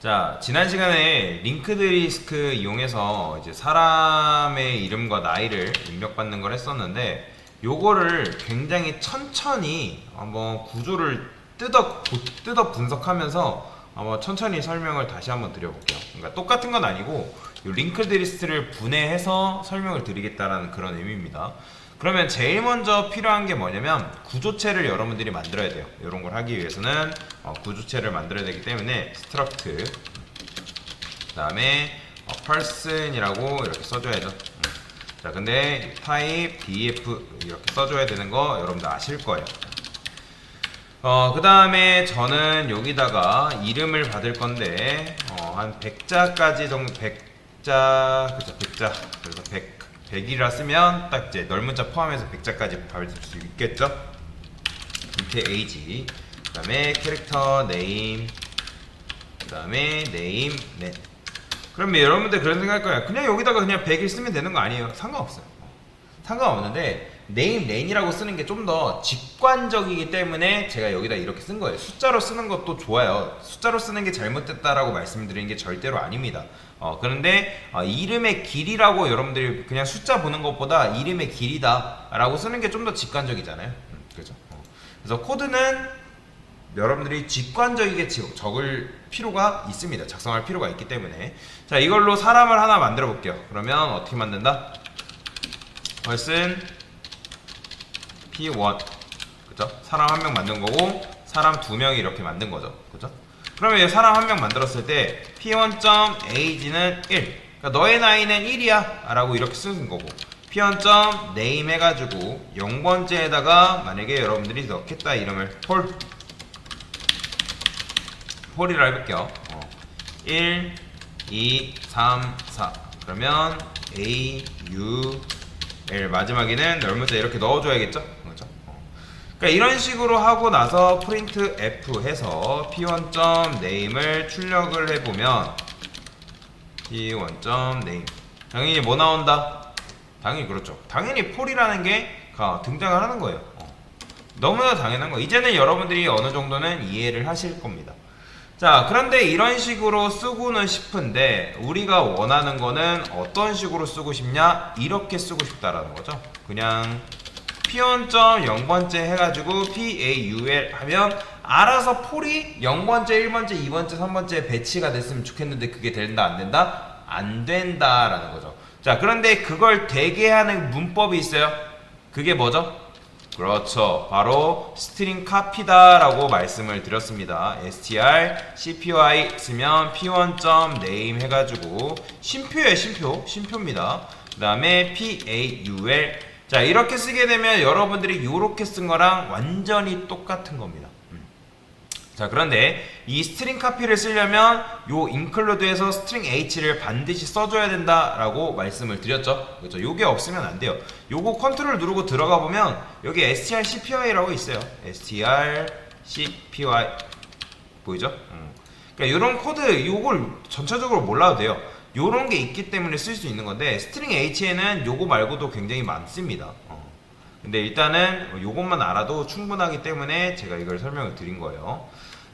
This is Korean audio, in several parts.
자, 지난 시간에 링크드 리스크 이용해서 이제 사람의 이름과 나이를 입력받는 걸 했었는데, 요거를 굉장히 천천히 한번 구조를 뜯어 분석하면서 한번 천천히 설명을 다시 한번 드려볼게요. 그러니까 똑같은 건 아니고 요 링크드 리스트를 분해해서 설명을 드리겠다라는 그런 의미입니다. 그러면 제일 먼저 필요한 게 뭐냐면 구조체를 여러분들이 만들어야 돼요. 이런 걸 하기 위해서는 구조체를 만들어야 되기 때문에 struct 그 다음에 person이라고 이렇게 써줘야죠. 자, 근데 type df 이렇게 써줘야 되는 거 여러분들 아실 거예요. 그 다음에 저는 여기다가 이름을 받을 건데 한 100자까지 정도 100자 그죠, 100자. 그래서 100이라 쓰면 딱 이제 넓은 자 포함해서 100자까지 받을 수 있겠죠. 밑에 age, 그 다음에 캐릭터 네임, 그 다음에 네임 넷. 그러면 여러분들 그런 생각할 거예요. 그냥 여기다가 그냥 100일 쓰면 되는 거 아니에요? 상관없어요. 상관없는데 네임 렌이라고 쓰는 게 좀 더 직관적이기 때문에 제가 여기다 이렇게 쓴 거예요. 숫자로 쓰는 것도 좋아요. 숫자로 쓰는 게 잘못됐다라고 말씀드리는 게 절대로 아닙니다. 그런데 이름의 길이라고 여러분들이 그냥 숫자 보는 것보다 이름의 길이다 라고 쓰는 게 좀 더 직관적이잖아요. 그죠? 그래서 코드는 여러분들이 직관적이게 적을 필요가 있습니다. 작성할 필요가 있기 때문에. 자, 이걸로 사람을 하나 만들어 볼게요. 그러면 어떻게 만든다? person P1, 그죠? 사람 한 명 만든 거고 사람 두 명이 이렇게 만든 거죠. 그죠? 그러면 사람 한 명 만들었을 때 P1.age는 1, 그러니까 너의 나이는 1이야 라고 이렇게 쓰는 거고, P1.name 해가지고 0번째에다가 만약에 여러분들이 넣겠다 이름을 폴이라 해볼게요. 1, 2, 3, 4 그러면 A, U, L 마지막에는 넓은 자 이렇게 넣어줘야겠죠? 그렇죠? 그러니까 이런 식으로 하고 나서 print f 해서 p1.name을 출력을 해보면 p1.name 당연히 뭐 나온다? 당연히 그렇죠. 당연히 폴이라는 게 등장을 하는 거예요. 너무나 당연한 거. 이제는 여러분들이 어느 정도는 이해를 하실 겁니다. 자, 그런데 이런 식으로 쓰고는 싶은데 우리가 원하는 거는 어떤 식으로 쓰고 싶냐? 이렇게 쓰고 싶다라는 거죠. 그냥 p1.0번째 해가지고 paul 하면 알아서 폴이 0번째, 1번째, 2번째, 3번째 배치가 됐으면 좋겠는데 그게 된다 안 된다? 안 된다라는 거죠. 자, 그런데 그걸 되게 하는 문법이 있어요. 그게 뭐죠? 그렇죠. 바로 스트링 카피다 라고 말씀을 드렸습니다. str cpy 쓰면 p1.name 해가지고 쉼표예요. 쉼표입니다. 그 다음에 paul. 자, 이렇게 쓰게 되면 여러분들이 이렇게 쓴 거랑 완전히 똑같은 겁니다. 자, 그런데 이 스트링 카피를 쓰려면 요 include에서 string h를 반드시 써줘야 된다라고 말씀을 드렸죠. 그렇죠? 요게 없으면 안 돼요. 요거 컨트롤 누르고 들어가 보면 여기 strcpy라고 있어요. strcpy 보이죠? 그러니까 이런 코드 요걸 전체적으로 몰라도 돼요. 요런 게 있기 때문에 쓸 수 있는 건데 string h에는 요거 말고도 굉장히 많습니다. 근데 일단은 요것만 알아도 충분하기 때문에 제가 이걸 설명을 드린 거예요.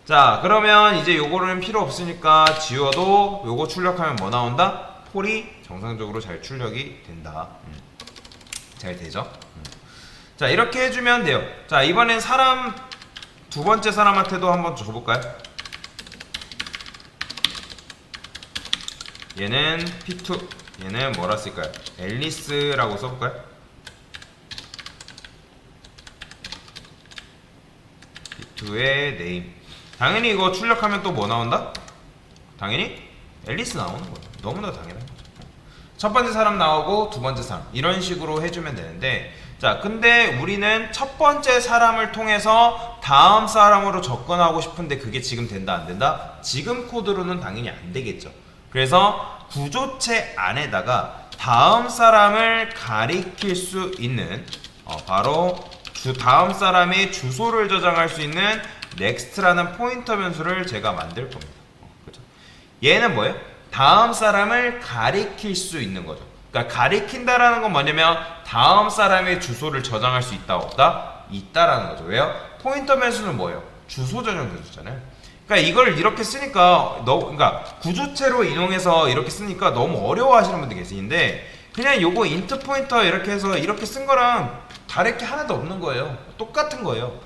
자, 그러면 이제 요거는 필요 없으니까 지워도 요거 출력하면 뭐 나온다? 폴이 정상적으로 잘 출력이 된다. 잘 되죠? 자, 이렇게 해주면 돼요. 자, 이번엔 사람 두 번째 사람한테도 한번 줘볼까요? 얘는 P2, 얘는 뭐라 쓸까요? 앨리스라고 써볼까요? P2의 name. 당연히 이거 출력하면 또 뭐 나온다? 당연히 앨리스 나오는 거죠. 너무나 당연한 거죠. 첫 번째 사람 나오고 두 번째 사람 이런 식으로 해주면 되는데, 자, 근데 우리는 첫 번째 사람을 통해서 다음 사람으로 접근하고 싶은데 그게 지금 된다 안 된다? 지금 코드로는 당연히 안 되겠죠. 그래서 구조체 안에다가 다음 사람을 가리킬 수 있는 바로 다음 사람의 주소를 저장할 수 있는 next라는 포인터 변수를 제가 만들 겁니다. 그렇죠? 얘는 뭐예요? 다음 사람을 가리킬 수 있는 거죠. 그러니까 가리킨다라는 건 뭐냐면 다음 사람의 주소를 저장할 수 있다 없다? 있다라는 거죠. 왜요? 포인터 변수는 뭐예요? 주소 저장 변수잖아요. 그러니까 이걸 이렇게 쓰니까 그러니까 구조체로 인용해서 이렇게 쓰니까 너무 어려워하시는 분들 계시는데 그냥 요거 인트 포인터 이렇게 해서 이렇게 쓴 거랑 다를 게 하나도 없는 거예요. 똑같은 거예요.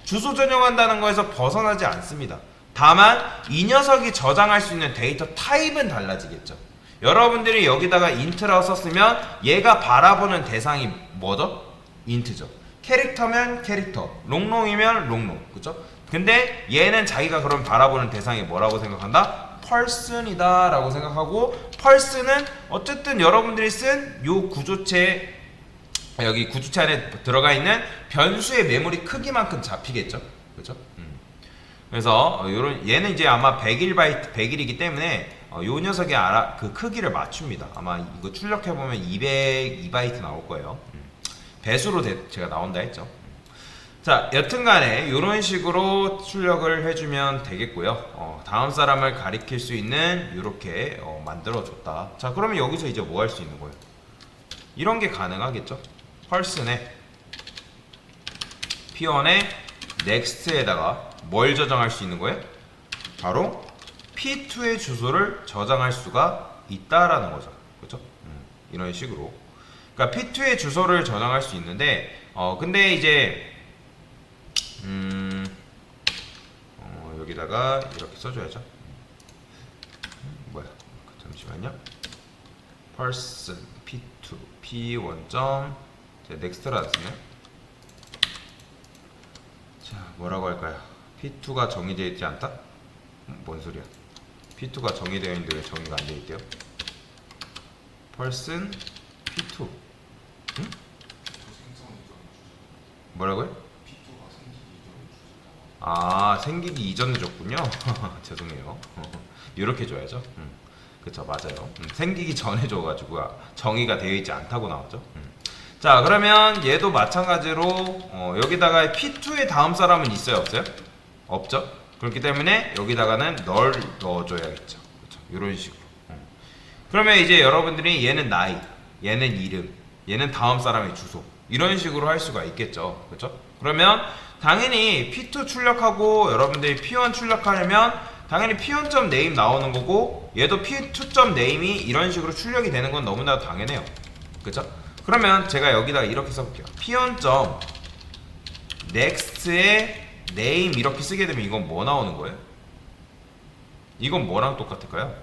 주소 전용한다는 거에서 벗어나지 않습니다. 다만 이 녀석이 저장할 수 있는 데이터 타입은 달라지겠죠. 여러분들이 여기다가 인트라고 썼으면 얘가 바라보는 대상이 뭐죠? 인트죠. 캐릭터면 캐릭터, 롱롱이면 롱롱, 그쵸? 근데 얘는 자기가 그럼 바라보는 대상이 뭐라고 생각한다? 펄슨이다 라고 생각하고, 펄슨은 어쨌든 여러분들이 쓴 요 구조체, 여기 구조체 안에 들어가 있는 변수의 메모리 크기만큼 잡히겠죠, 그죠? 그래서 요런 얘는 이제 아마 101바이트 100일이기 때문에 요 녀석이 그 크기를 맞춥니다. 아마 이거 출력해 보면 202바이트 나올 거예요. 배수로 제가 나온다 했죠. 자, 여튼간에 이런 식으로 출력을 해주면 되겠고요. 다음 사람을 가리킬 수 있는 이렇게 만들어줬다. 자, 그러면 여기서 이제 뭐 할 수 있는 거예요? 이런 게 가능하겠죠. 펄슨에 P1에 넥스트에다가 뭘 저장할 수 있는 거예요? 바로 P2의 주소를 저장할 수가 있다라는 거죠. 그렇죠? 이런 식으로. 그러니까 P2의 주소를 저장할 수 있는데 근데 이제 여기다가 이렇게 써줘야죠. 뭐야? 잠시만요. person p2 p1. 제가 next라 쓰네. 자, 뭐라고 할까요? p2가 정의되어 있지 않다? 뭔 소리야? p2가 정의되어 있는데 왜 정의가 안 되어 있대요? person p2. 응? 뭐라고요? 아, 생기기 이전에 줬군요. 죄송해요. 이렇게 줘야죠. 그쵸, 맞아요. 생기기 전에 줘가지고 정의가 되어 있지 않다고 나왔죠. 자, 그러면 얘도 마찬가지로 여기다가 P2의 다음 사람은 있어요, 없어요? 없죠. 그렇기 때문에 여기다가는 널 넣어줘야겠죠. 그쵸, 이런 식으로. 그러면 이제 여러분들이 얘는 나이, 얘는 이름, 얘는 다음 사람의 주소, 이런 식으로 할 수가 있겠죠. 그쵸? 그러면 당연히 P2 출력하고 여러분들이 P1 출력하려면 당연히 P1.name 나오는 거고, 얘도 P2.name이 이런 식으로 출력이 되는 건 너무나 당연해요. 그쵸? 그러면 제가 여기다가 이렇게 써볼게요. P1.next의 name 이렇게 쓰게 되면 이건 뭐 나오는 거예요? 이건 뭐랑 똑같을까요?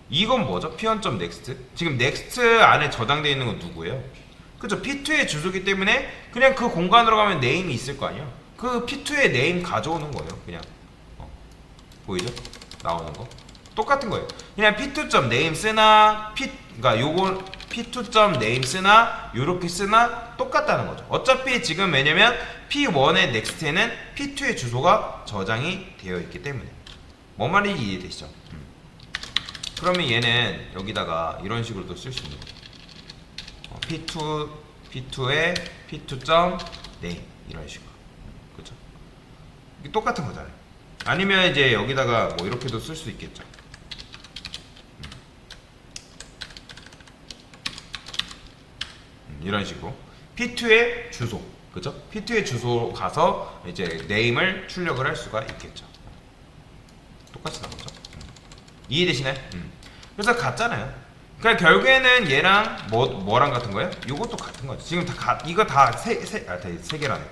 이건 뭐죠? P1.next? 지금 next 안에 저장되어 있는 건 누구예요? 그쵸? P2의 주소기 때문에 그냥 그 공간으로 가면 name이 있을 거 아니야? 그 P2의 name 가져오는 거예요. 그냥 보이죠? 나오는 거 똑같은 거예요. 그냥 P2.name 쓰나 그러니까 요거 P2.name 쓰나 요렇게 쓰나 똑같다는 거죠. 어차피 지금 왜냐면 P1의 next에는 P2의 주소가 저장이 되어 있기 때문에. 뭔 말인지 이해되시죠? 그러면 얘는 여기다가 이런 식으로도 쓸 수 있는 거예요. P2의 P2.name 이런 식으로. 그렇죠? 이게 똑같은 거잖아요. 아니면 이제 여기다가 뭐 이렇게도 쓸 수 있겠죠. 이런 식으로 P2의 주소, 그죠? P2의 주소 가서 이제 name을 출력을 할 수가 있겠죠. 똑같이 나오죠. 이해되시나요? 그래서 같잖아요. 그러니까 결국에는 얘랑 뭐랑 같은 거예요? 이것도 같은 거죠. 지금 이거 다 세 개라네.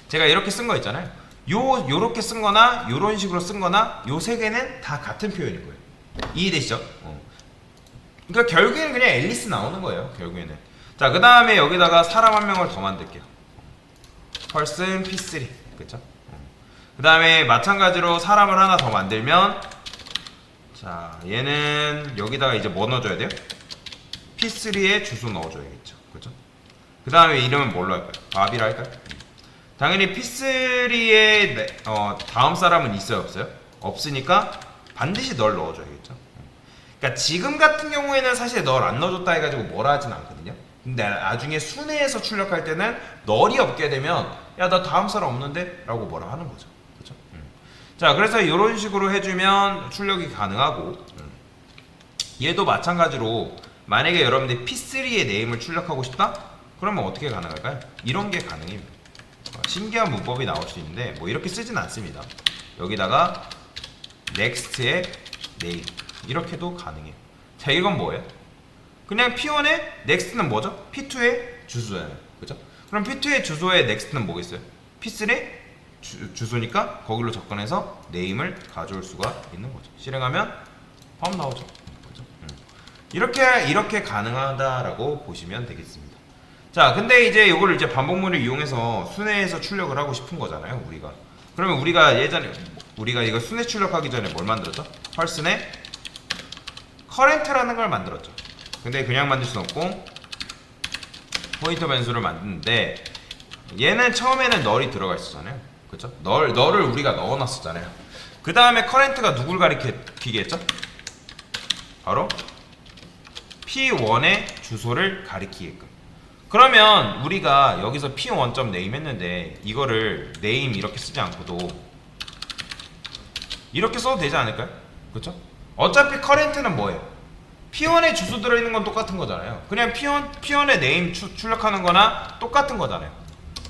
제가 이렇게 쓴 거 있잖아요. 요렇게 쓴 거나 요런 식으로 쓴 거나 요 세 개는 다 같은 표현인 거예요. 이해되시죠? 그러니까 결국에는 그냥 앨리스 나오는 거예요. 결국에는. 자, 그 다음에 여기다가 사람 한 명을 더 만들게요. person p3. 그쵸? 그 다음에 마찬가지로 사람을 하나 더 만들면, 자, 얘는 여기다가 이제 뭐 넣어줘야 돼요? p3의 주소 넣어줘야겠죠. 그쵸? 그 다음에 이름은 뭘로 할까요? 바비라 할까요? 당연히 P3의 다음 사람은 있어요, 없어요? 없으니까 반드시 널 넣어줘야겠죠. 그러니까 지금 같은 경우에는 사실 널 안 넣어줬다 해가지고 뭐라 하진 않거든요. 근데 나중에 순회에서 출력할 때는 널이 없게 되면 야, 나 다음 사람 없는데? 라고 뭐라 하는 거죠. 그렇죠? 자, 그래서 이런 식으로 해주면 출력이 가능하고, 얘도 마찬가지로 만약에 여러분들이 P3의 네임을 출력하고 싶다? 그러면 어떻게 가능할까요? 이런 게 가능해요. 신기한 문법이 나올 수 있는데 뭐 이렇게 쓰진 않습니다. 여기다가 next의 name 이렇게도 가능해요. 자, 이건 뭐예요? 그냥 P1의 next는 뭐죠? P2의 주소잖아요. 그죠? 그럼 P2의 주소의 next는 뭐겠어요? P3의 주소니까 거기로 접근해서 name을 가져올 수가 있는 거죠. 실행하면 바로 나오죠. 그죠? 이렇게 가능하다라고 보시면 되겠습니다. 자, 근데 이제 이거를 이제 반복문을 이용해서 순회해서 출력을 하고 싶은 거잖아요, 우리가. 그러면 우리가 예전에 우리가 이거 순회 출력하기 전에 뭘 만들었죠? 펄슨의 current라는 걸 만들었죠. 근데 그냥 만들 수는 없고 포인터 변수를 만드는데 얘는 처음에는 널이 들어가 있었잖아요. 그쵸? 널을 우리가 넣어놨었잖아요. 그 다음에 current가 누굴 가리키게 했죠? 바로 P1의 주소를 가리키게끔. 그러면 우리가 여기서 P1.name 했는데 이거를 name 이렇게 쓰지 않고도 이렇게 써도 되지 않을까요? 그쵸? 어차피 current는 뭐예요? P1에 주소 들어있는 건 똑같은 거잖아요. 그냥 P1의 name 출력하는 거나 똑같은 거잖아요.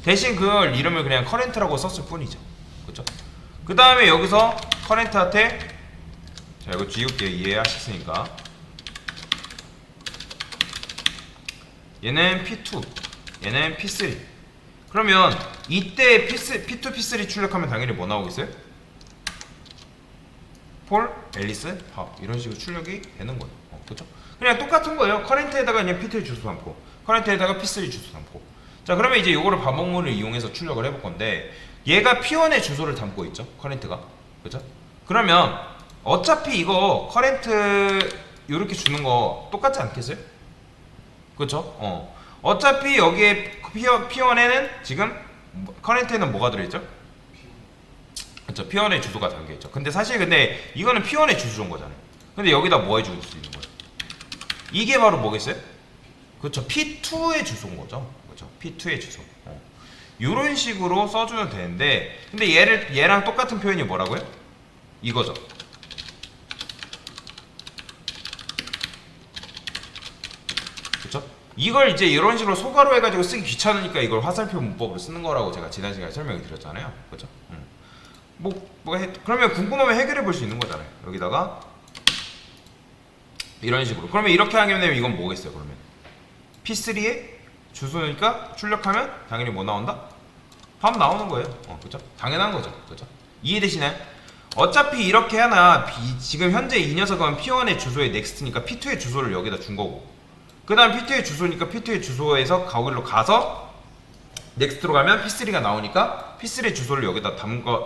대신 그걸 이름을 그냥 current라고 썼을 뿐이죠. 그쵸? 그 다음에 여기서 current한테 자, 이거 지울게요. 이해하셨으니까. 얘는 P2, 얘는 P3. 그러면 이때 P2, P3 출력하면 당연히 뭐 나오겠어요? 폴, 앨리스, 밥 이런 식으로 출력이 되는 거예요. 그렇죠? 그냥 똑같은 거예요. 커렌트에다가 그냥 P2 주소 담고, 커렌트에다가 P3 주소 담고. 자, 그러면 이제 이거를 반복문을 이용해서 출력을 해볼 건데 얘가 P1의 주소를 담고 있죠. 커렌트가. 그렇죠? 그러면 어차피 이거 커렌트 이렇게 주는 거 똑같지 않겠어요? 그렇죠? 어차피 여기에 P1에는 지금 커렌트에는 뭐가 들어있죠? 그렇죠. P1의 주소가 담겨있죠. 근데 사실 이거는 P1의 주소인 거잖아요. 근데 여기다 뭐 해줄 수 있는 거예요? 이게 바로 뭐겠어요? 그렇죠. P2의 주소인 거죠. 그렇죠. P2의 주소. 이런 식으로 써주면 되는데, 근데 얘랑 똑같은 표현이 뭐라고요? 이거죠. 그렇죠? 이걸 이제 이런 식으로 소가로 해가지고 쓰기 귀찮으니까 이걸 화살표 문법으로 쓰는 거라고 제가 지난 시간에 설명을 드렸잖아요. 그렇죠? 그러면 궁금하면 해결해 볼 수 있는 거잖아요. 여기다가 이런 식으로. 그러면 이렇게 하게 되면 이건 뭐겠어요? 그러면 P3의 주소니까 출력하면 당연히 뭐 나온다? 밥 나오는 거예요. 그렇죠? 당연한 거죠. 그렇죠? 이해되시나요? 어차피 이렇게 하나 지금 현재 이 녀석은 P1의 주소의 next니까 P2의 주소를 여기다 준 거고, 그 다음 P2의 주소니까 P2의 주소에서 거기로 가서 넥스트로 가면 P3가 나오니까 P3의 주소를 여기다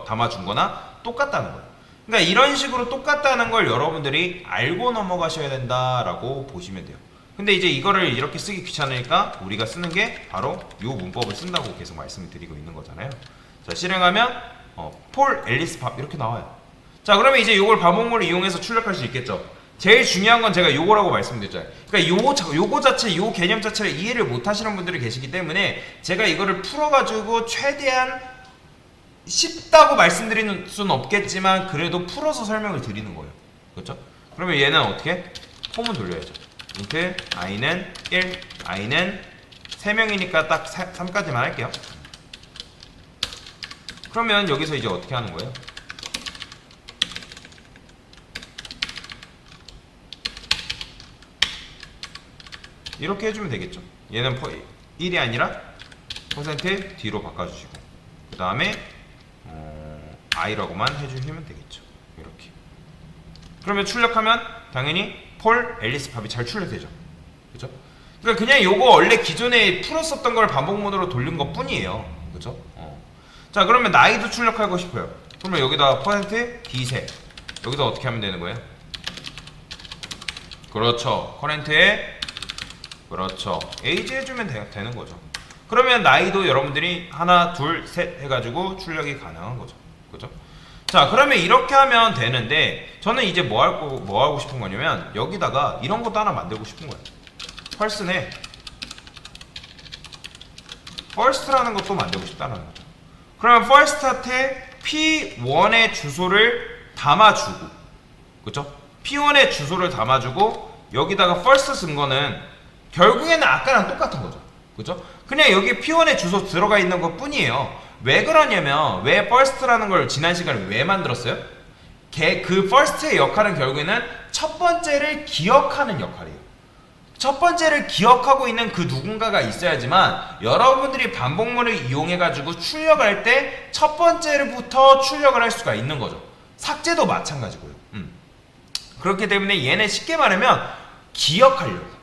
담아준 거나 똑같다는 거예요. 그러니까 이런 식으로 똑같다는 걸 여러분들이 알고 넘어가셔야 된다라고 보시면 돼요. 근데 이제 이거를 이렇게 쓰기 귀찮으니까 우리가 쓰는 게 바로 이 문법을 쓴다고 계속 말씀을 드리고 있는 거잖아요. 자, 실행하면 폴, 앨리스, 밥 이렇게 나와요. 자, 그러면 이제 이걸 반복문을 이용해서 출력할 수 있겠죠. 제일 중요한 건 제가 요거라고 말씀드렸잖아요. 그러니까 요거 자체, 요 개념 자체를 이해를 못 하시는 분들이 계시기 때문에 제가 이거를 풀어가지고 최대한 쉽다고 말씀드리는 수는 없겠지만 그래도 풀어서 설명을 드리는 거예요. 그렇죠? 그러면 얘는 어떻게? 폼은 돌려야죠. int i는 1, i는 3명이니까 딱 3까지만 할게요. 그러면 여기서 이제 어떻게 하는 거예요? 이렇게 해주면 되겠죠. 얘는 1이 아니라 %D로 바꿔주시고, 그 다음에 i라고만 해주시면 되겠죠. 이렇게. 그러면 출력하면 당연히 폴, 앨리스, 팝이 잘 출력되죠. 그죠? 그러니까 그냥 요거 원래 기존에 풀었었던 걸 반복문으로 돌린 것 뿐이에요. 그죠? 자, 그러면 나이도 출력하고 싶어요. 그러면 여기다 %D3 여기다 어떻게 하면 되는 거예요? 그렇죠. 커렌트에 그렇죠. age 해주면 되는 거죠. 그러면 나이도 여러분들이 하나, 둘, 셋 해가지고 출력이 가능한 거죠. 그죠? 자, 그러면 이렇게 하면 되는데 저는 이제 뭐 하고 싶은 거냐면 여기다가 이런 것도 하나 만들고 싶은 거예요. 펄슨에 first라는 것도 만들고 싶다는 거죠. 그러면 first한테 P1의 주소를 담아주고, 그쵸? P1의 주소를 담아주고 여기다가 first 쓴 거는 결국에는 아까랑 똑같은 거죠. 그죠? 그냥 여기 P1의 주소 들어가 있는 것 뿐이에요. 왜 그러냐면 왜 first라는 걸 지난 시간에 왜 만들었어요? 그 first의 역할은 결국에는 첫 번째를 기억하는 역할이에요. 첫 번째를 기억하고 있는 그 누군가가 있어야지만 여러분들이 반복문을 이용해가지고 출력할 때 첫 번째부터 출력을 할 수가 있는 거죠. 삭제도 마찬가지고요. 그렇기 때문에 얘는 쉽게 말하면 기억하려고.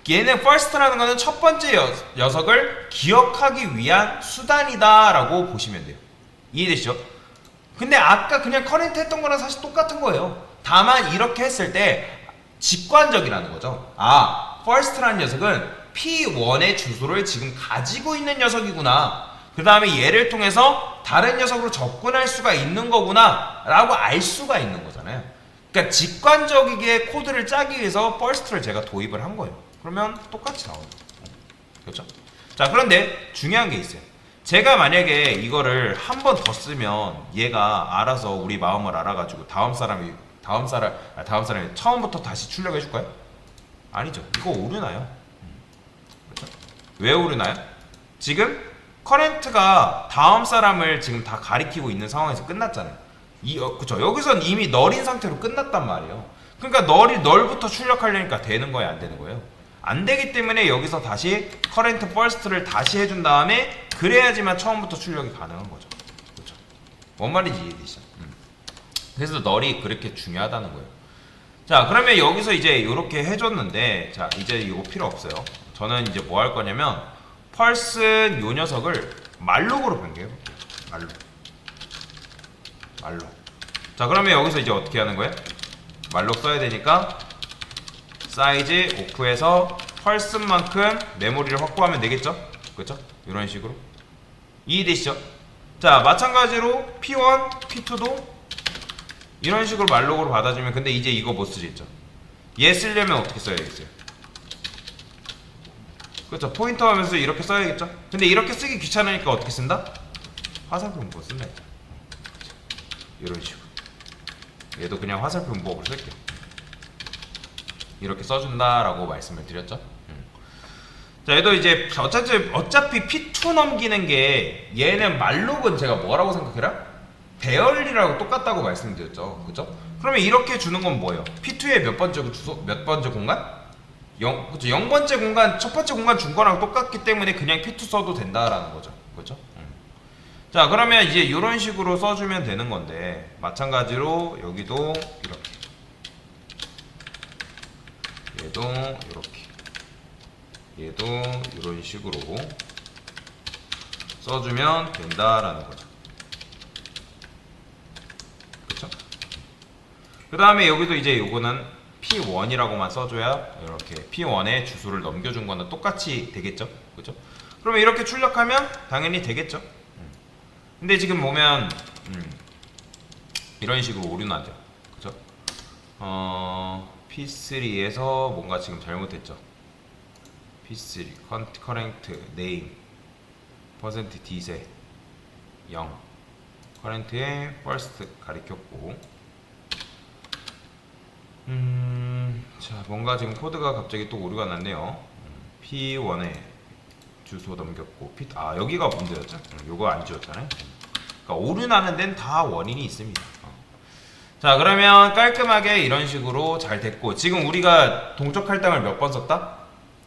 얘는 first라는 거는 첫 번째 녀석을 기억하기 위한 수단이다 라고 보시면 돼요. 이해되시죠? 근데 아까 그냥 커렌트 했던 거랑 사실 똑같은 거예요. 다만 이렇게 했을 때 직관적이라는 거죠. 아, first라는 녀석은 P1의 주소를 지금 가지고 있는 녀석이구나. 그 다음에 얘를 통해서 다른 녀석으로 접근할 수가 있는 거구나 라고 알 수가 있는 거잖아요. 그러니까 직관적이게 코드를 짜기 위해서 first를 제가 도입을 한 거예요. 그러면 똑같이 나오죠. 그렇죠? 자, 그런데 중요한 게 있어요. 제가 만약에 이거를 한 번 더 쓰면 얘가 알아서 우리 마음을 알아가지고 다음 사람이 처음부터 다시 출력해 줄까요? 아니죠. 이거 오류나요. 그렇죠? 왜 오류나요? 지금 커렌트가 다음 사람을 지금 다 가리키고 있는 상황에서 끝났잖아요. 그쵸? 여기선 이미 널인 상태로 끝났단 말이에요. 그러니까 널부터 출력하려니까 되는 거예요, 안 되는 거예요? 안 되기 때문에 여기서 다시 커렌트 퍼스트를 다시 해준 다음에 그래야지만 처음부터 출력이 가능한 거죠. 그렇죠? 뭔 말인지 이해되시죠? 그래서 널이 그렇게 중요하다는 거예요. 자, 그러면 여기서 이제 이렇게 해줬는데, 자, 이제 이거 필요 없어요. 저는 이제 뭐 할 거냐면 펄슨 요 녀석을 말록으로 변경해 볼게요. 말록. 자, 그러면 여기서 이제 어떻게 하는 거예요? 말록 써야 되니까 사이즈 오프해서 펄슨만큼 메모리를 확보하면 되겠죠? 그렇죠? 이런 식으로 이해되시죠? 자, 마찬가지로 P1, P2도 이런 식으로 말록으로 받아주면, 근데 이제 이거 못 쓰겠죠? 얘 쓰려면 어떻게 써야 되겠어요? 그렇죠? 포인터 하면서 이렇게 써야겠죠? 근데 이렇게 쓰기 귀찮으니까 어떻게 쓴다? 화살표 문법 쓴다. 이런 식으로 얘도 그냥 화살표 문법으로 쓸게요. 이렇게 써준다라고 말씀을 드렸죠? 자, 얘도 이제 어차피 P2 넘기는 게 얘는 말록은 제가 뭐라고 생각해라? 배열이라고 똑같다고 말씀드렸죠. 그죠? 그러면 이렇게 주는 건 뭐예요? P2의 몇 번째 주소? 몇 번째 공간? 0번째 공간, 첫 번째 공간 준 거랑 똑같기 때문에 그냥 P2 써도 된다라는 거죠. 그렇죠? 자, 그러면 이제 이런 식으로 써주면 되는 건데, 마찬가지로 여기도 이렇게, 얘도 이렇게, 얘도 이런 식으로 써주면 된다라는 거죠. 그쵸? 그 다음에 여기도 이제 요거는 P1이라고만 써줘야 이렇게 P1의 주소를 넘겨준 거는 똑같이 되겠죠? 그죠? 그러면 이렇게 출력하면 당연히 되겠죠? 근데 지금 보면 이런 식으로 오류 나죠? 그죠? P3에서 뭔가 지금 잘못했죠? P3 커렌트 네임 퍼센트 D세 0 커렌트에 first 가리켰고, 자, 뭔가 지금 코드가 갑자기 또 오류가 났네요. P1에 주소 넘겼고, 여기가 문제였죠? 요거 안 지웠잖아요. 그러니까 오류 나는 데는 다 원인이 있습니다. 자, 그러면 깔끔하게 이런 식으로 잘 됐고, 지금 우리가 동적 할당을 몇 번 썼다?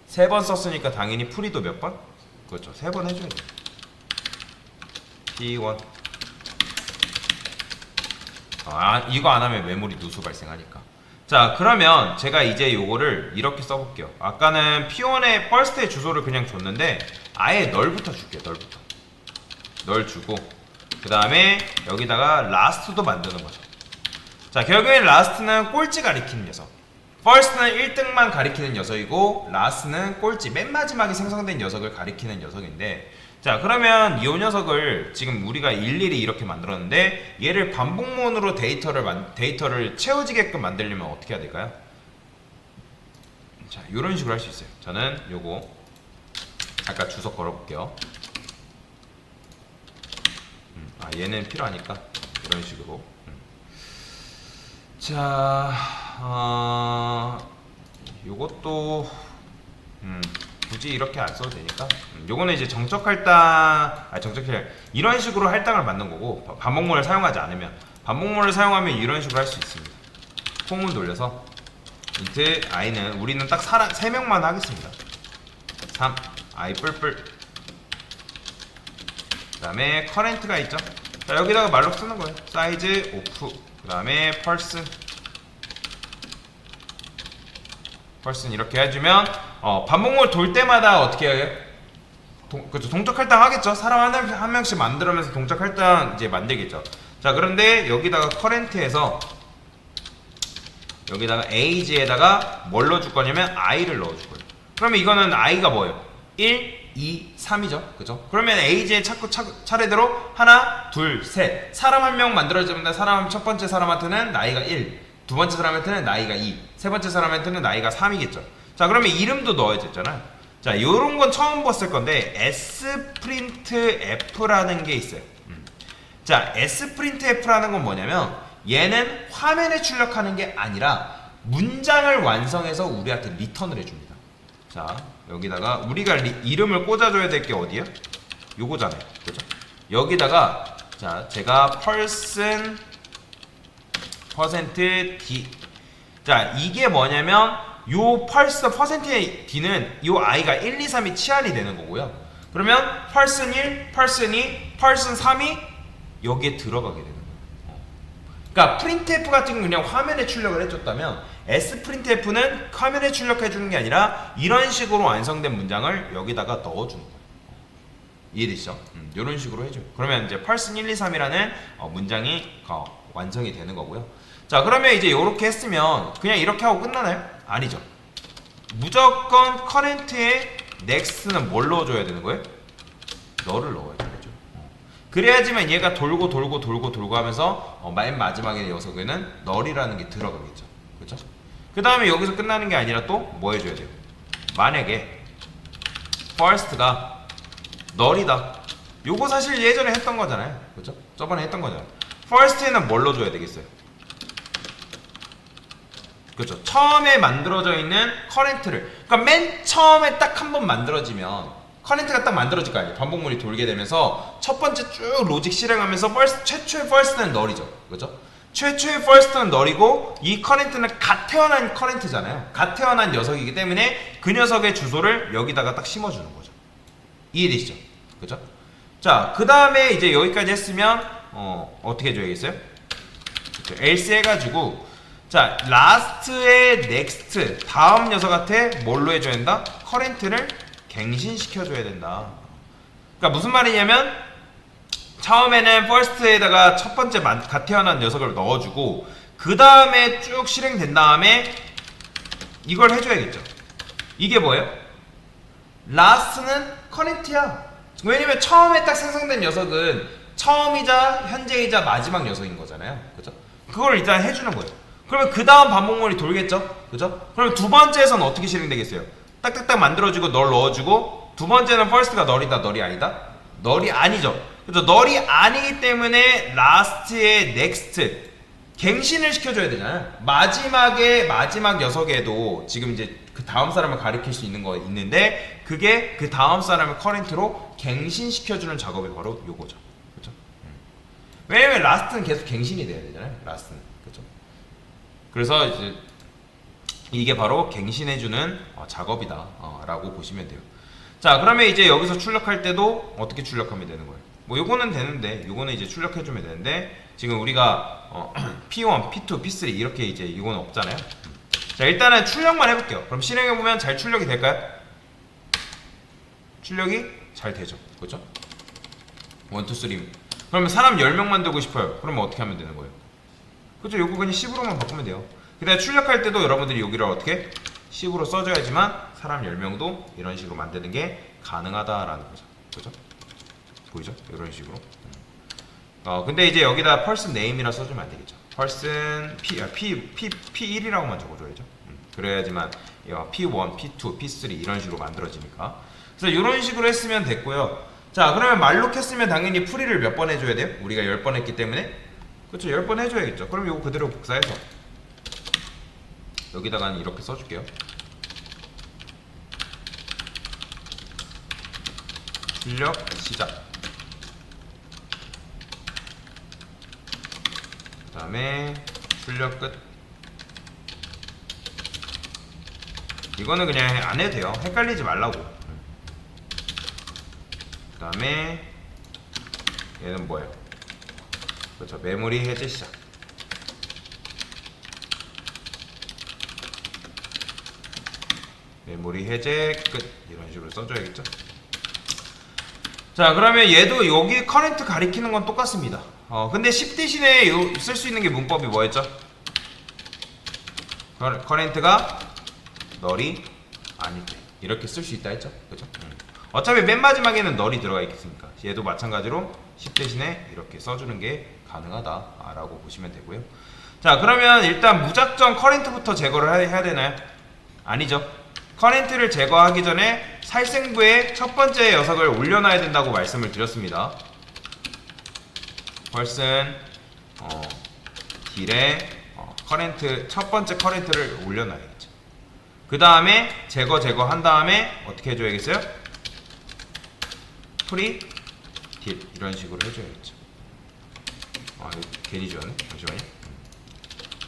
3번 썼으니까 당연히 풀이도 몇 번? 그렇죠. 3번 해줘야 돼요. P1. 이거 안 하면 메모리 누수 발생하니까. 자, 그러면 제가 이제 요거를 이렇게 써볼게요. 아까는 P1의 first의 주소를 그냥 줬는데 아예 널부터 줄게요. 널 주고, 그 다음에 여기다가 last도 만드는 거죠. 자, 결국엔 last는 꼴찌 가리키는 녀석, first는 1등만 가리키는 녀석이고 last는 꼴찌, 맨 마지막에 생성된 녀석을 가리키는 녀석인데, 자, 그러면 이 녀석을 지금 우리가 일일이 이렇게 만들었는데 얘를 반복문으로 데이터를 채워지게끔 만들려면 어떻게 해야 될까요? 자, 이런 식으로 할 수 있어요. 저는 요거 아까 주소 걸어볼게요. 얘는 필요하니까 이런 식으로. 자, 요것도 굳이 이렇게 안 써도 되니까. 요거는 이제 정적 할당, 이런 식으로 할당을 받는 거고, 반복문을 사용하지 않으면, 반복문을 사용하면 이런 식으로 할 수 있습니다. 콩문 돌려서 인트 i는 우리는 딱 3명만 하겠습니다. 3 i 뿔뿔. 그 다음에 커렌트가 있죠. 자, 여기다가 말로 쓰는 거예요. 사이즈 오프. 그 다음에 펄슨 이렇게 해주면 반복문을 돌 때마다 어떻게 해요? 그렇죠. 동적 할당 하겠죠. 사람 한 명씩 만들면서 동적 할당 이제 만들겠죠. 자, 그런데 여기다가 커렌트에서 여기다가 age에다가 뭘 넣어줄 거냐면 i를 넣어줄 거예요. 그러면 이거는 i가 뭐예요? 1, 2, 3이죠. 그죠? 그러면 age에 차례대로 하나, 둘, 셋. 사람 한 명 만들어지는데 첫 번째 사람한테는 나이가 1, 두 번째 사람한테는 나이가 2, 세 번째 사람한테는 나이가 3이겠죠. 자, 그러면 이름도 넣어야 되잖아요. 자, 요런 건 처음 봤을 건데 sprintf라는 게 있어요. 자, sprintf라는 건 뭐냐면 얘는 화면에 출력하는 게 아니라 문장을 완성해서 우리한테 리턴을 해줍니다. 자, 여기다가 우리가 이름을 꽂아줘야 될 게 어디야? 요거잖아요. 그죠? 여기다가 자, 제가 person %d. 자, 이게 뭐냐면 요 %의 d는 요 i가 1, 2, 3이 치환이 되는 거고요. 그러면 person 1, person 2, person 3이 여기에 들어가게 되는 거예요. 그러니까 printf 같은 건 그냥 화면에 출력을 해줬다면 sprintf는 화면에 출력해주는 게 아니라 이런 식으로 완성된 문장을 여기다가 넣어주는 거예요. 이해되시죠? 이런 식으로 해줘요. 그러면 이제 person 1, 2, 3이라는 문장이 완성이 되는 거고요. 자, 그러면 이제 이렇게 했으면 그냥 이렇게 하고 끝나나요? 아니죠. 무조건 current에 next는 뭘 넣어줘야 되는 거예요? 너를 넣어야 되죠. 그래야지만 얘가 돌고 하면서 맨 마지막에 녀석에는 널이라는 게 들어가겠죠. 그렇죠? 그 다음에 여기서 끝나는 게 아니라 또 뭐 해줘야 돼요? 만약에 first가 널이다. 요거 사실 예전에 했던 거잖아요. 그렇죠? 저번에 했던 거잖아요. first에는 뭘 넣어줘야 되겠어요? 그렇죠. 처음에 만들어져 있는 커렌트를, 그러니까 맨 처음에 딱 한 번 만들어지면 커렌트가 딱 만들어질 거 아니에요. 반복문이 돌게 되면서 첫 번째 쭉 로직 실행하면서 최초의 first는 널이죠. 그렇죠? 최초의 first는 널이고 이 커렌트는 갓 태어난 커렌트잖아요. 갓 태어난 녀석이기 때문에 그 녀석의 주소를 여기다가 딱 심어주는 거죠. 이해되시죠? 그렇죠? 자, 그 다음에 이제 여기까지 했으면 어떻게 해줘야겠어요? 그렇죠. else 해가지고 자, last의 next 다음 녀석한테 뭘로 해줘야 된다? 커렌트를 갱신시켜줘야 된다. 그러니까 무슨 말이냐면 처음에는 first에다가 첫 번째 갓 태어난 녀석을 넣어주고 그 다음에 쭉 실행된 다음에 이걸 해줘야겠죠. 이게 뭐예요? last는 커렌트야. 왜냐면 처음에 딱 생성된 녀석은 처음이자 현재이자 마지막 녀석인 거잖아요. 그죠? 그걸 일단 해주는 거예요. 그러면 그 다음 반복문이 돌겠죠? 그죠? 그럼 두 번째에서는 어떻게 실행되겠어요? 딱딱딱 만들어주고 널 넣어주고 두 번째는 first가 널이다, 널이 아니다? 널이 아니죠. 그죠? 널이 아니기 때문에 last의 next 갱신을 시켜줘야 되잖아요. 마지막 녀석에도 지금 이제 그 다음 사람을 가리킬 수 있는 거 있는데 그게 그 다음 사람을 커렌트로 갱신시켜주는 작업이 바로 요거죠. 그죠? 왜냐면 last는 계속 갱신이 돼야 되잖아요. last는. 그죠? 그래서 이제 이게 바로 갱신해주는 작업이다 라고 보시면 돼요. 자, 그러면 이제 여기서 출력할 때도 어떻게 출력하면 되는 거예요? 뭐 요거는 되는데 요거는 이제 출력해주면 되는데 지금 우리가 P1, P2, P3 이렇게 이제 이거는 없잖아요. 자, 일단은 출력만 해볼게요. 그럼 실행해보면 잘 출력이 될까요? 출력이 잘 되죠. 그렇죠? 1, 2, 3 그러면 사람 10명 만들고 싶어요. 그러면 어떻게 하면 되는 거예요? 그죠? 요거 그냥 10으로만 바꾸면 돼요. 그 다음에 출력할 때도 여러분들이 여기를 어떻게? 10으로 써줘야지만 사람 10명도 이런 식으로 만드는 게 가능하다라는 거죠. 그죠? 보이죠? 이런 식으로. 근데 이제 여기다 person name이라 써주면 안 되겠죠. person P1이라고만 적어줘야죠. 그래야지만 P1, P2, P3 이런 식으로 만들어지니까. 그래서 이런 식으로 했으면 됐고요. 자, 그러면 말로 했으면 당연히 풀이를 몇 번 해줘야 돼요? 우리가 10번 했기 때문에. 그렇죠? 10번 해줘야겠죠. 그럼 이거 그대로 복사해서 여기다가는 이렇게 써줄게요. 출력 시작. 그 다음에 출력 끝. 이거는 그냥 안 해도 돼요. 헷갈리지 말라고. 그 다음에 얘는 뭐예요? 그렇죠. 메모리 해제 시작. 메모리 해제 끝. 이런 식으로 써줘야겠죠. 자, 그러면 얘도 여기 커렌트 가리키는 건 똑같습니다. 근데 10 대신에 쓸 수 있는 게 문법이 뭐였죠? 커렌트가 널이 아닐 때 이렇게 쓸 수 있다 했죠? 그죠? 어차피 맨 마지막에는 널이 들어가 있겠으니까 얘도 마찬가지로 10 대신에 이렇게 써주는 게 가능하다라고 보시면 되고요. 자, 그러면 일단 무작정 커렌트부터 제거를 해야 되나요? 아니죠. 커렌트를 제거하기 전에 살생부에 첫 번째 녀석을 올려놔야 된다고 말씀을 드렸습니다. person 딜에 커렌트 첫 번째 커렌트를 올려놔야겠죠. 그 다음에 제거한 다음에 어떻게 해줘야겠어요? 프리 딜 이런 식으로 해줘야겠죠. 이거 괜히 지웠네. 잠시만요.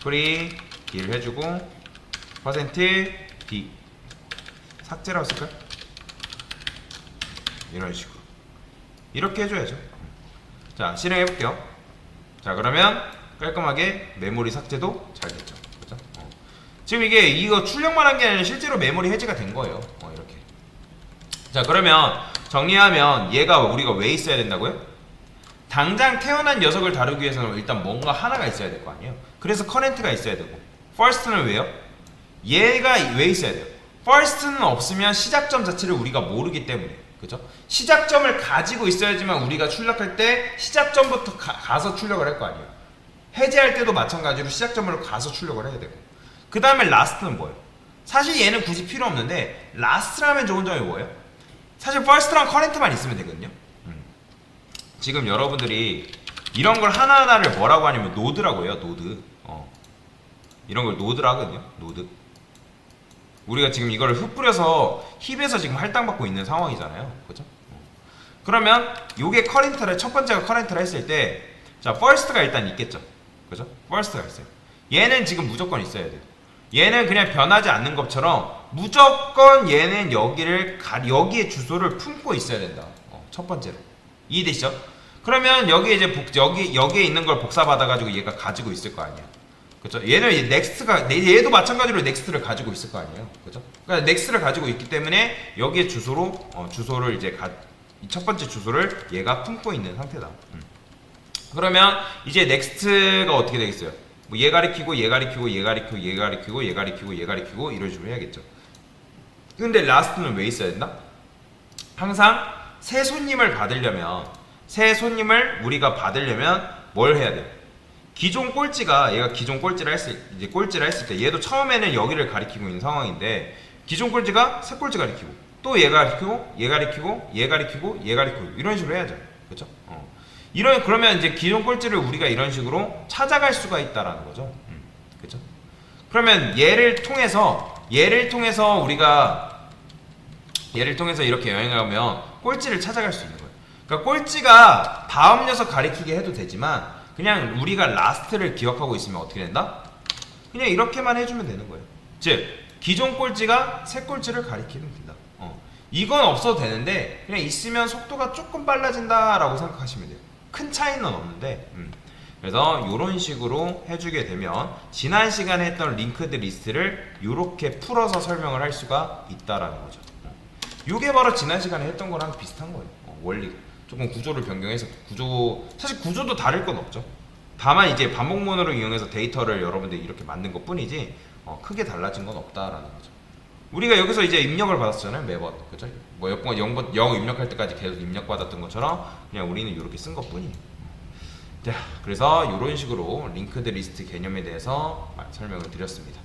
프리 딜 해주고 퍼센트 D 삭제라고 쓸까요? 이런 식으로 이렇게 해줘야죠. 자, 실행해볼게요. 자, 그러면 깔끔하게 메모리 삭제도 잘 됐죠. 그죠? 지금 이거 출력만 한 게 아니라 실제로 메모리 해제가 된 거예요. 이렇게. 자, 그러면 정리하면 얘가 우리가 왜 있어야 된다고요? 당장 태어난 녀석을 다루기 위해서는 일단 뭔가 하나가 있어야 될 거 아니에요. 그래서 커렌트가 있어야 되고 first는 왜요? 얘가 왜 있어야 돼요? first는 없으면 시작점 자체를 우리가 모르기 때문에. 그죠? 시작점을 가지고 있어야지만 우리가 출력할 때 시작점부터 가서 출력을 할 거 아니에요. 해제할 때도 마찬가지로 시작점으로 가서 출력을 해야 되고. 그 다음에 last는 뭐예요? 사실 얘는 굳이 필요 없는데 last라면 좋은 점이 뭐예요? 사실 first랑 current만 있으면 되거든요. 지금 여러분들이 이런 걸 하나하나를 뭐라고 하냐면 노드라고 해요. 노드. 이런 걸 노드라 하거든요. 노드. 우리가 지금 이걸 흩뿌려서 힙에서 지금 할당받고 있는 상황이잖아요. 그죠? 그러면 요게 커렌트를 첫 번째가 커렌트를 했을 때 자, first가 일단 있겠죠. 그죠? first가 있어요. 얘는 지금 무조건 있어야 돼요. 얘는 그냥 변하지 않는 것처럼 무조건 얘는 여기에 주소를 품고 있어야 된다. 첫 번째로. 이해되시죠? 그러면 여기에 이제 여기에 있는 걸 복사받아가지고 얘가 가지고 있을 거 아니야. 그죠? 얘는 얘도 마찬가지로 넥스트를 가지고 있을 거 아니에요. 그죠? 그러니까 넥스트를 가지고 있기 때문에 여기에 주소를 이제 첫 번째 주소를 얘가 품고 있는 상태다. 그러면 이제 넥스트가 어떻게 되겠어요? 뭐 얘 가리키고 얘 가리키고 얘 가리키고 얘 가리키고 얘 가리키고 얘 가리키고 이런 식으로 해야겠죠. 근데 라스트는 왜 있어야 된다? 항상 새 손님을 우리가 받으려면 뭘 해야 돼요? 기존 꼴찌가 얘가 기존 꼴찌를 했을 때 얘도 처음에는 여기를 가리키고 있는 상황인데 기존 꼴찌가 새 꼴찌 가리키고 또 얘 가리키고 얘 가리키고 얘 가리키고 얘 가리키고 이런 식으로 해야죠. 그렇죠? 그러면 이제 기존 꼴찌를 우리가 이런 식으로 찾아갈 수가 있다라는 거죠. 그렇죠? 그러면 얘를 통해서 이렇게 여행을 하면 꼴찌를 찾아갈 수 있는 거예요. 그러니까 꼴찌가 다음 녀석 가리키게 해도 되지만 그냥 우리가 라스트를 기억하고 있으면 어떻게 된다? 그냥 이렇게만 해주면 되는 거예요. 즉 기존 꼴찌가 새 꼴찌를 가리키면 된다. 이건 없어도 되는데 그냥 있으면 속도가 조금 빨라진다라고 생각하시면 돼요. 큰 차이는 없는데 그래서 이런 식으로 해주게 되면 지난 시간에 했던 링크드 리스트를 이렇게 풀어서 설명을 할 수가 있다라는 거죠. 이게 바로 지난 시간에 했던 거랑 비슷한 거예요. 원리가 조금 구조를 변경해서 사실 구조도 다를 건 없죠. 다만 이제 반복문으로 이용해서 데이터를 여러분들이 이렇게 만든 것 뿐이지 크게 달라진 건 없다라는 거죠. 우리가 여기서 이제 입력을 받았잖아요. 매번. 그죠? 뭐 0 입력할 때까지 계속 입력받았던 것처럼 그냥 우리는 이렇게 쓴 것 뿐이에요. 자, 그래서 이런 식으로 링크드 리스트 개념에 대해서 설명을 드렸습니다.